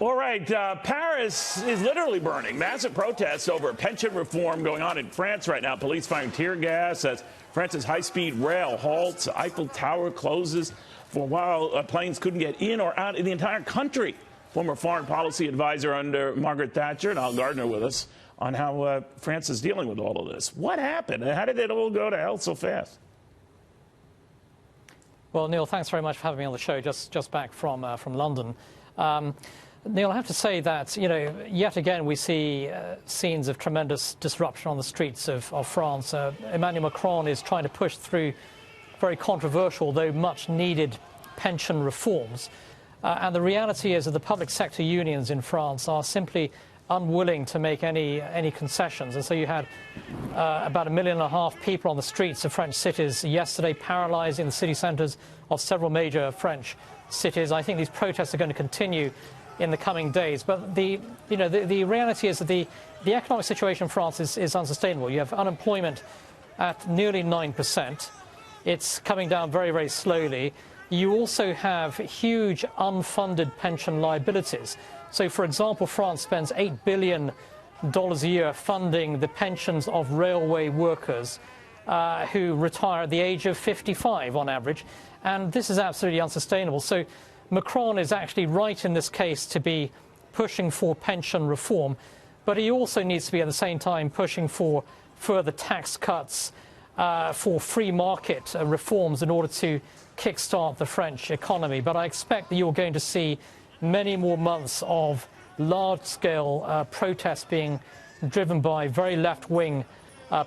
All right, Paris is literally burning. Massive protests over pension reform going on in France right now. Police firing tear gas as France's high-speed rail halts. Eiffel Tower closes for a while. Planes couldn't get in or out of the entire country. Former foreign policy advisor under Margaret Thatcher, Nile Gardiner, with us on how France is dealing with all of this. What happened? How did it all go to hell so fast? Well, Neil, thanks very much for having me on the show. Just back from London. Neil, I have to say that, yet again we see scenes of tremendous disruption on the streets of France. Emmanuel Macron is trying to push through very controversial, though much needed, pension reforms. And the reality is that the public sector unions in France are simply unwilling to make any concessions. And so you had about 1.5 million people on the streets of French cities yesterday, paralysing the city centres of several major French cities. I think these protests are going to continue in the coming days. But the reality is that the economic situation in France is unsustainable. You have unemployment at nearly 9%. It's coming down very, very slowly. You also have huge unfunded pension liabilities. So, for example, France spends $8 billion a year funding the pensions of railway workers who retire at the age of 55 on average. And this is absolutely unsustainable. So Macron is actually right in this case to be pushing for pension reform, but he also needs to be at the same time pushing for further tax cuts, for free market reforms in order to kickstart the French economy. But I expect that you're going to see many more months of large-scale protests being driven by very left-wing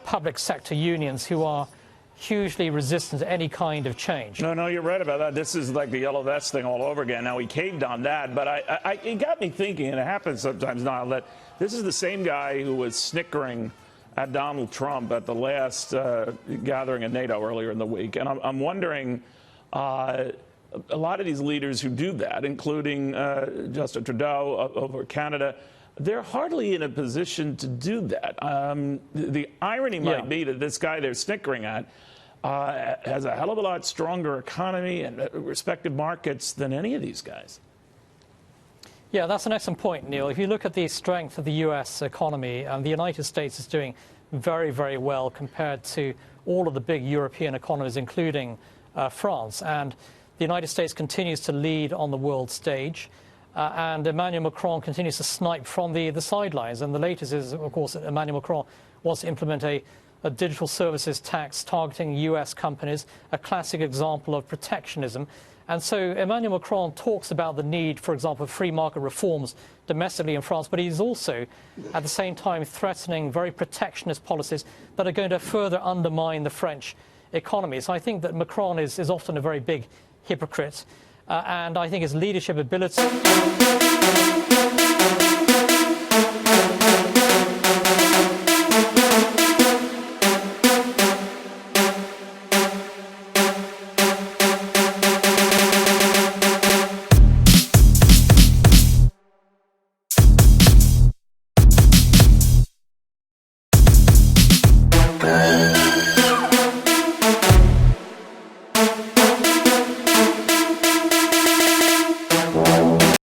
public sector unions who are hugely resistant to any kind of change. No, you're right about that. This is like the yellow vest thing all over again. Now, he caved on that, but it got me thinking, and it happens sometimes, Niall, that this is the same guy who was snickering at Donald Trump at the last gathering at NATO earlier in the week. And I'm wondering, a lot of these leaders who do that, including Justin Trudeau over Canada, they're hardly in a position to do that. The irony might be that this guy they're snickering at has a hell of a lot stronger economy and respective markets than any of these guys. Yeah, that's an excellent point, Neil. If you look at the strength of the U.S. economy, the United States is doing very, very well compared to all of the big European economies, including France. And the United States continues to lead on the world stage. And Emmanuel Macron continues to snipe from the sidelines. And the latest is, of course, that Emmanuel Macron wants to implement a digital services tax targeting U.S. companies, a classic example of protectionism. And so Emmanuel Macron talks about the need, for example, of free market reforms domestically in France, but he's also, at the same time, threatening very protectionist policies that are going to further undermine the French economy. So I think that Macron is often a very big hypocrite. And I think his leadership ability